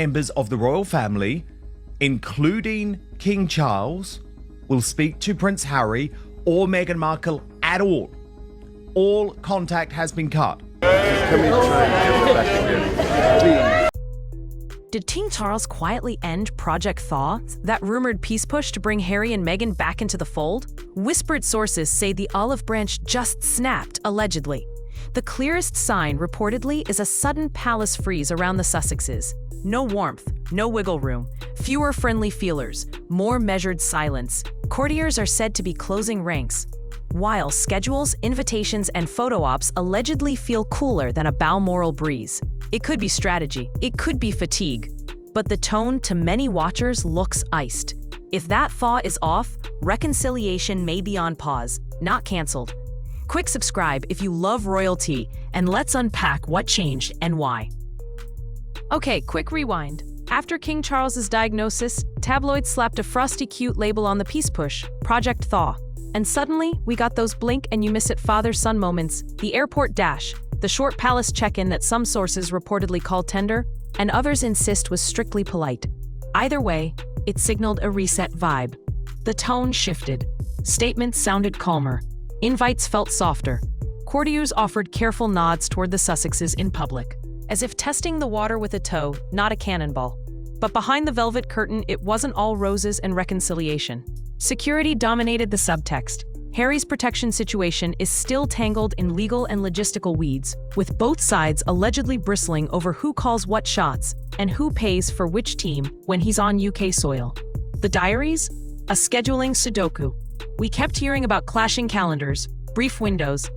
members of the royal family, including King Charles, will speak to Prince Harry or Meghan Markle at all. All contact has been cut. Can we try and get back again? Please. Did King Charles quietly end Project Thaw, that rumored peace push to bring Harry and Meghan back into the fold? Whispered sources say the olive branch just snapped, allegedly. The clearest sign, reportedly, is a sudden palace freeze around the Sussexes. No warmth, no wiggle room, fewer friendly feelers, more measured silence. Courtiers are said to be closing ranks, while schedules, invitations, and photo ops allegedly feel cooler than a Balmoral breeze. It could be strategy, it could be fatigue, but the tone to many watchers looks iced. If that thaw is off, reconciliation may be on pause, not canceled. Quick subscribe if you love royalty, and let's unpack what changed and why. Okay, quick rewind. After King Charles's diagnosis, tabloids slapped a frosty cute label on the peace push, Project Thaw. And suddenly, we got those blink and you miss it father-son moments, the airport dash, the short palace check-in that some sources reportedly call tender, and others insist was strictly polite. Either way, it signaled a reset vibe. The tone shifted. Statements sounded calmer. Invites felt softer. Courtiers offered careful nods toward the Sussexes in public, as if testing the water with a toe, not a cannonball. But behind the velvet curtain, it wasn't all roses and reconciliation. Security dominated the subtext. Harry's protection situation is still tangled in legal and logistical weeds, with both sides allegedly bristling over who calls what shots and who pays for which team when he's on UK soil. The diaries? A scheduling Sudoku. We kept hearing about clashing calendars, brief windows,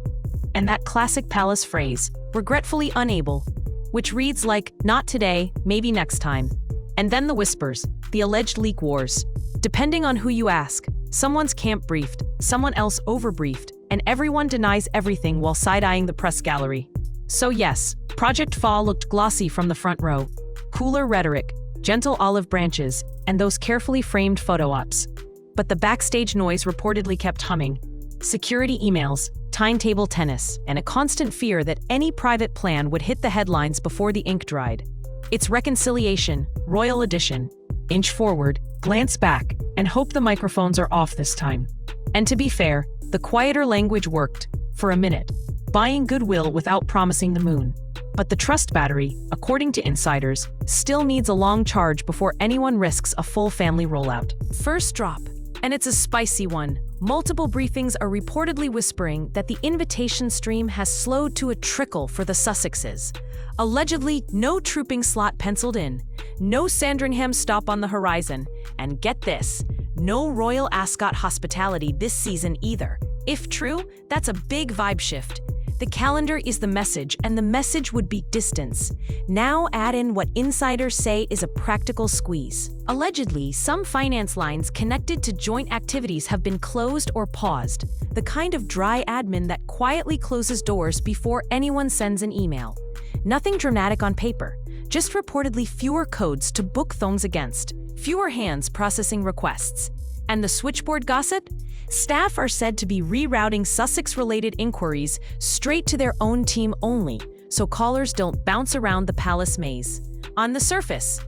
and that classic palace phrase, regretfully unable, which reads like, not today, maybe next time. And then the whispers, the alleged leak wars. Depending on who you ask, someone's camp briefed, someone else overbriefed, and everyone denies everything while side-eyeing the press gallery. So yes, Project Thaw looked glossy from the front row. Cooler rhetoric, gentle olive branches, and those carefully framed photo ops. But the backstage noise reportedly kept humming. Security emails, timetable tennis, and a constant fear that any private plan would hit the headlines before the ink dried. It's reconciliation, royal edition. Inch forward, glance back, and hope the microphones are off this time. And to be fair, the quieter language worked, for a minute, buying goodwill without promising the moon. But the trust battery, according to insiders, still needs a long charge before anyone risks a full family rollout. First drop. And it's a spicy one. Multiple briefings are reportedly whispering that the invitation stream has slowed to a trickle for the Sussexes. Allegedly, no trooping slot penciled in, no Sandringham stop on the horizon, and get this, no Royal Ascot hospitality this season either. If true, that's a big vibe shift. The calendar is the message, and the message would be distance. Now add in what insiders say is a practical squeeze. Allegedly, some finance lines connected to joint activities have been closed or paused, the kind of dry admin that quietly closes doors before anyone sends an email. Nothing dramatic on paper, just reportedly fewer codes to book things against, fewer hands processing requests. And the switchboard gossip? Staff are said to be rerouting Sussex-related inquiries straight to their own team only, so callers don't bounce around the palace maze. On the surface,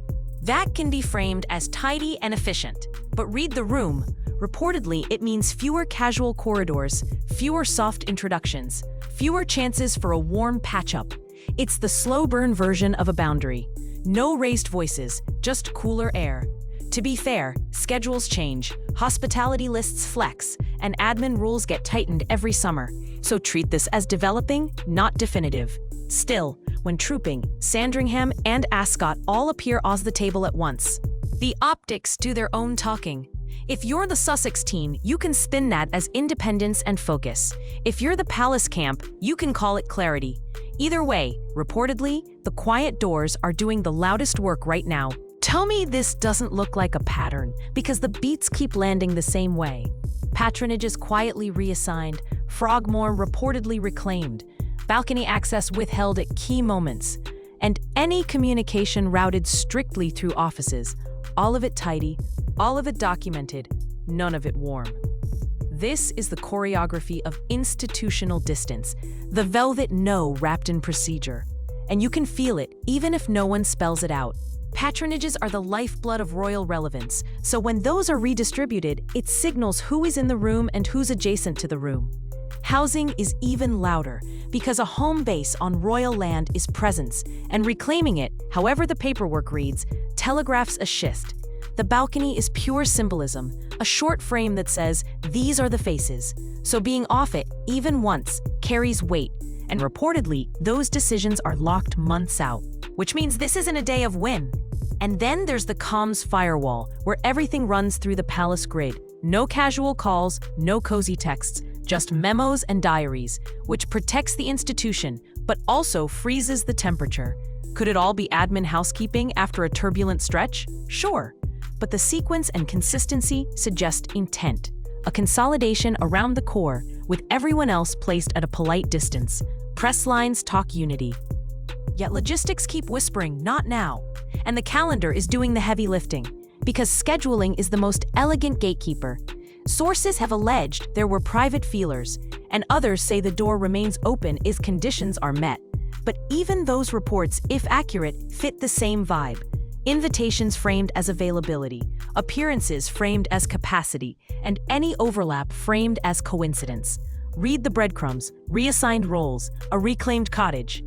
that can be framed as tidy and efficient. But read the room. Reportedly, it means fewer casual corridors, fewer soft introductions, fewer chances for a warm patch-up. It's the slow-burn version of a boundary. No raised voices, just cooler air. To be fair, schedules change, hospitality lists flex, and admin rules get tightened every summer. So treat this as developing, not definitive. Still, when trooping, Sandringham and Ascot all appear off the table at once. The optics do their own talking. If you're the Sussex team, you can spin that as independence and focus. If you're the palace camp, you can call it clarity. Either way, reportedly, the quiet doors are doing the loudest work right now. Tell me this doesn't look like a pattern, because the beats keep landing the same way. Patronage is quietly reassigned, Frogmore reportedly reclaimed, balcony access withheld at key moments, and any communication routed strictly through offices. All of it tidy, all of it documented, none of it warm. This is the choreography of institutional distance, the velvet no wrapped in procedure. And you can feel it, even if no one spells it out. Patronages are the lifeblood of royal relevance, so when those are redistributed, it signals who is in the room and who's adjacent to the room. Housing is even louder, because a home base on royal land is presence, and reclaiming it, however the paperwork reads, telegraphs a schist. The balcony is pure symbolism, a short frame that says, these are the faces. So being off it, even once, carries weight, and reportedly, those decisions are locked months out, which means this isn't a day of win. And then there's the comms firewall, where everything runs through the palace grid. No casual calls, no cozy texts, just memos and diaries, which protects the institution, but also freezes the temperature. Could it all be admin housekeeping after a turbulent stretch? Sure. But the sequence and consistency suggest intent, a consolidation around the core, with everyone else placed at a polite distance. Press lines talk unity. Yet logistics keep whispering, not now. And the calendar is doing the heavy lifting, because scheduling is the most elegant gatekeeper. Sources have alleged there were private feelers, and others say the door remains open if conditions are met. But even those reports, if accurate, fit the same vibe. Invitations framed as availability, appearances framed as capacity, and any overlap framed as coincidence. Read the breadcrumbs, reassigned roles, a reclaimed cottage.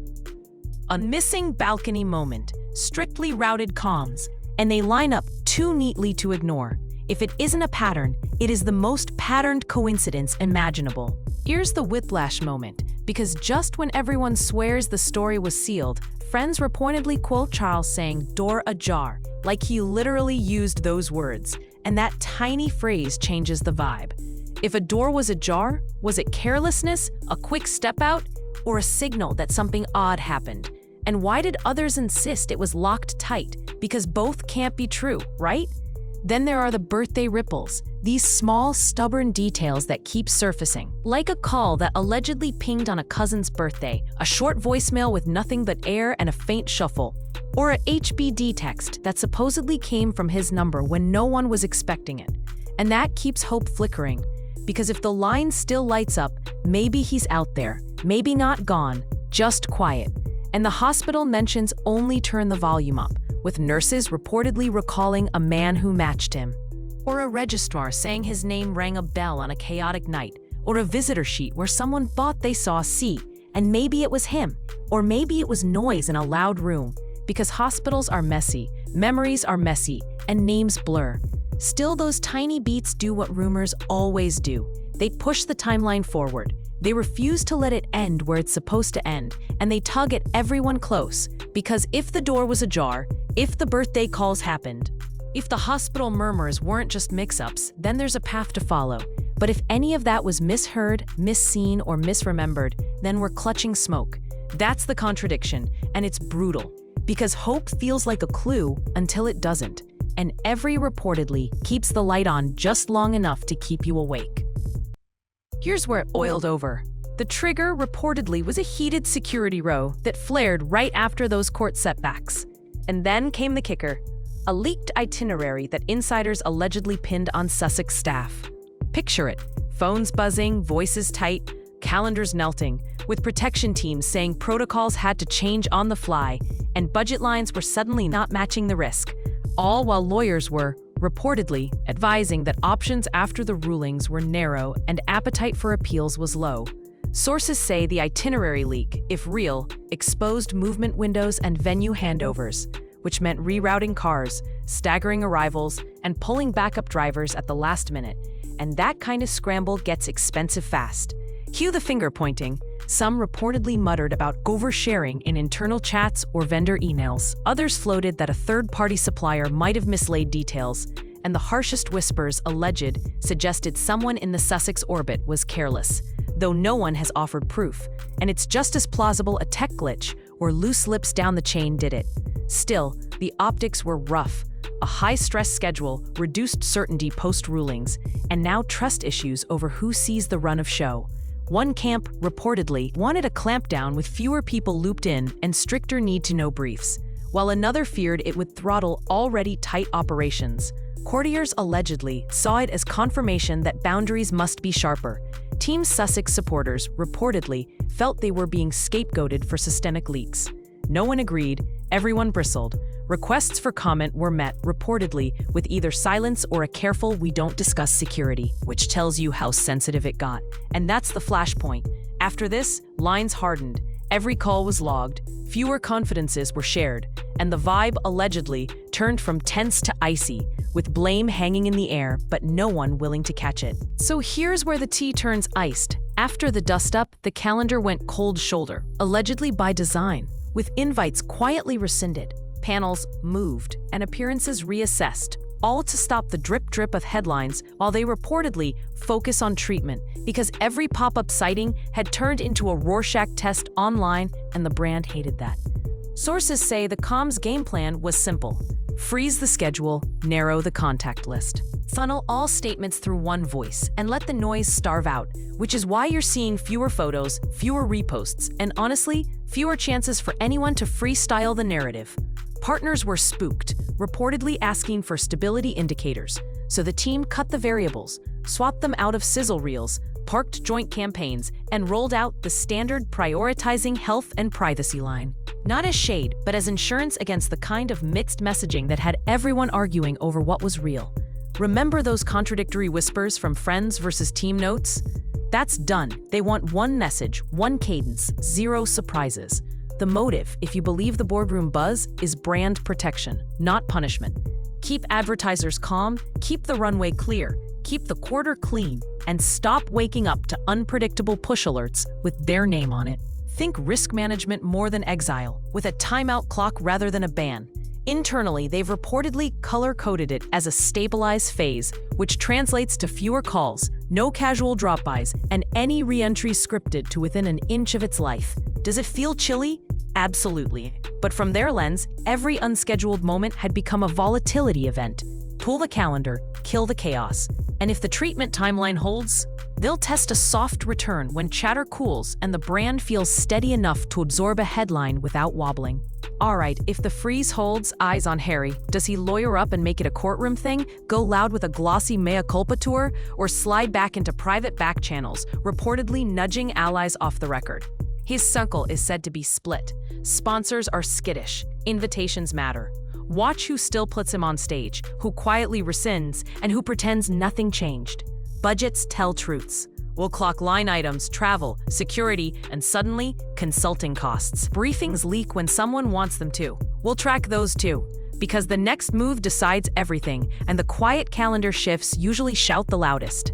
A missing balcony moment, strictly routed comms, and they line up too neatly to ignore. If it isn't a pattern, it is the most patterned coincidence imaginable. Here's the whiplash moment, because just when everyone swears the story was sealed, friends reportedly quote Charles saying, door ajar, like he literally used those words, and that tiny phrase changes the vibe. If a door was ajar, was it carelessness, a quick step out, or a signal that something odd happened? And why did others insist it was locked tight? Because both can't be true, right? Then there are the birthday ripples, these small, stubborn details that keep surfacing. Like a call that allegedly pinged on a cousin's birthday, a short voicemail with nothing but air and a faint shuffle, or a HBD text that supposedly came from his number when no one was expecting it. And that keeps hope flickering, because if the line still lights up, maybe he's out there, maybe not gone, just quiet. And the hospital mentions only turn the volume up, with nurses reportedly recalling a man who matched him. Or a registrar saying his name rang a bell on a chaotic night. Or a visitor sheet where someone thought they saw C, and maybe it was him. Or maybe it was noise in a loud room. Because hospitals are messy, memories are messy, and names blur. Still, those tiny beats do what rumors always do. They push the timeline forward. They refuse to let it end where it's supposed to end, and they tug at everyone close, because if the door was ajar, if the birthday calls happened, if the hospital murmurs weren't just mix-ups, then there's a path to follow. But if any of that was misheard, misseen, or misremembered, then we're clutching smoke. That's the contradiction, and it's brutal, because hope feels like a clue until it doesn't, and every reportedly keeps the light on just long enough to keep you awake. Here's where it oiled over. The trigger reportedly was a heated security row that flared right after those court setbacks. And then came the kicker, a leaked itinerary that insiders allegedly pinned on Sussex staff. Picture it, phones buzzing, voices tight, calendars melting, with protection teams saying protocols had to change on the fly, and budget lines were suddenly not matching the risk, all while lawyers were, reportedly, advising that options after the rulings were narrow and appetite for appeals was low. Sources say the itinerary leak, if real, exposed movement windows and venue handovers, which meant rerouting cars, staggering arrivals, and pulling backup drivers at the last minute. And that kind of scramble gets expensive fast. Cue the finger pointing. Some reportedly muttered about oversharing in internal chats or vendor emails. Others floated that a third-party supplier might have mislaid details, and the harshest whispers, alleged, suggested someone in the Sussex orbit was careless, though no one has offered proof. And it's just as plausible a tech glitch or loose lips down the chain did it. Still, the optics were rough. A high-stress schedule, reduced certainty post-rulings, and now trust issues over who sees the run of show. One camp, reportedly, wanted a clampdown with fewer people looped in and stricter need-to-know briefs, while another feared it would throttle already tight operations. Courtiers allegedly saw it as confirmation that boundaries must be sharper. Team Sussex supporters, reportedly, felt they were being scapegoated for systemic leaks. No one agreed, Everyone bristled. Requests for comment were met, reportedly, with either silence or a careful "we don't discuss security," which tells you how sensitive it got. And that's the flashpoint. After this, lines hardened. Every call was logged, fewer confidences were shared, and the vibe, allegedly, turned from tense to icy, with blame hanging in the air, but no one willing to catch it. So here's where the tea turns iced. After the dust-up, the calendar went cold shoulder, allegedly by design, with invites quietly rescinded, panels moved, and appearances reassessed, all to stop the drip-drip of headlines while they reportedly focus on treatment, because every pop-up sighting had turned into a Rorschach test online, and the brand hated that. Sources say the comms game plan was simple. Freeze the schedule, narrow the contact list. Funnel all statements through one voice, and let the noise starve out, which is why you're seeing fewer photos, fewer reposts, and honestly, fewer chances for anyone to freestyle the narrative. Partners were spooked, reportedly asking for stability indicators, so the team cut the variables, swapped them out of sizzle reels, parked joint campaigns, and rolled out the standard prioritizing health and privacy line. Not as shade, but as insurance against the kind of mixed messaging that had everyone arguing over what was real. Remember those contradictory whispers from friends versus team notes? That's done. They want one message, one cadence, zero surprises. The motive, if you believe the boardroom buzz, is brand protection, not punishment. Keep advertisers calm, keep the runway clear, keep the quarter clean, and stop waking up to unpredictable push alerts with their name on it. Think risk management more than exile, with a timeout clock rather than a ban. Internally, they've reportedly color-coded it as a stabilized phase, which translates to fewer calls, no casual drop-bys, and any re-entry scripted to within an inch of its life. Does it feel chilly? Absolutely. But from their lens, every unscheduled moment had become a volatility event. Pull the calendar, kill the chaos. And if the treatment timeline holds, they'll test a soft return when chatter cools and the brand feels steady enough to absorb a headline without wobbling. All right, if the freeze holds, eyes on Harry. Does he lawyer up and make it a courtroom thing, go loud with a glossy mea culpa tour, or slide back into private back channels, reportedly nudging allies off the record? His circle is said to be split. Sponsors are skittish. Invitations matter. Watch who still puts him on stage, who quietly rescinds, and who pretends nothing changed. Budgets tell truths. We'll clock line items, travel, security, and suddenly, consulting costs. Briefings leak when someone wants them to. We'll track those too, because the next move decides everything, and the quiet calendar shifts usually shout the loudest.